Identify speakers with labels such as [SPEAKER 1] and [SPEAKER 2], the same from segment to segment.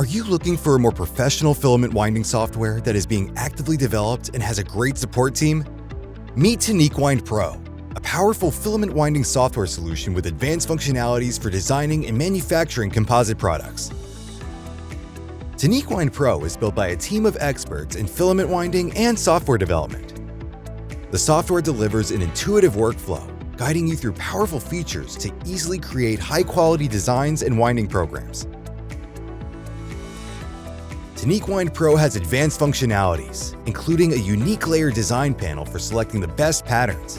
[SPEAKER 1] Are you looking for a more professional filament winding software that is being actively developed and has a great support team? Meet TiniqueWind Pro, a powerful filament winding software solution with advanced functionalities for designing and manufacturing composite products. TiniqueWind Pro is built by a team of experts in filament winding and software development. The software delivers an intuitive workflow, guiding you through powerful features to easily create high-quality designs and winding programs. TiniqueWind Pro has advanced functionalities, including a unique layer design panel for selecting the best patterns,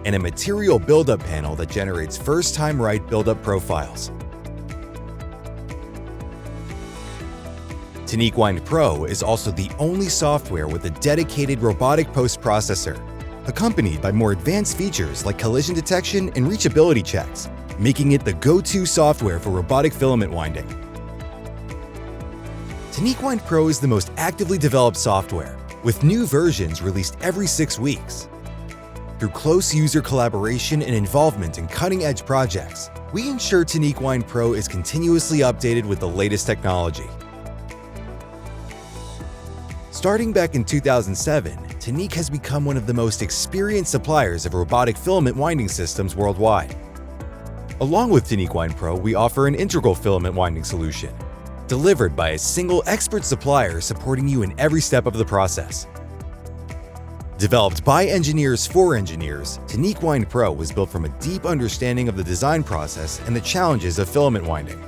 [SPEAKER 1] and a material buildup panel that generates first-time right buildup profiles. TiniqueWind Pro is also the only software with a dedicated robotic post-processor, accompanied by more advanced features like collision detection and reachability checks, making it the go-to software for robotic filament winding. TiniqueWind Pro is the most actively developed software, with new versions released every 6 weeks. Through close user collaboration and involvement in cutting-edge projects, we ensure TiniqueWind Pro is continuously updated with the latest technology. Starting back in 2007, Tinique has become one of the most experienced suppliers of robotic filament winding systems worldwide. Along with TiniqueWind Pro, we offer an integral filament winding solution, delivered by a single expert supplier supporting you in every step of the process. Developed by engineers for engineers, TiniqueWind Pro was built from a deep understanding of the design process and the challenges of filament winding.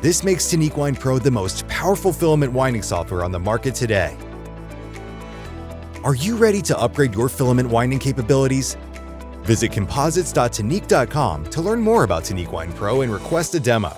[SPEAKER 1] This makes TiniqueWind Pro the most powerful filament winding software on the market today. Are you ready to upgrade your filament winding capabilities? Visit composites.tinique.com to learn more about TiniqueWind Pro and request a demo.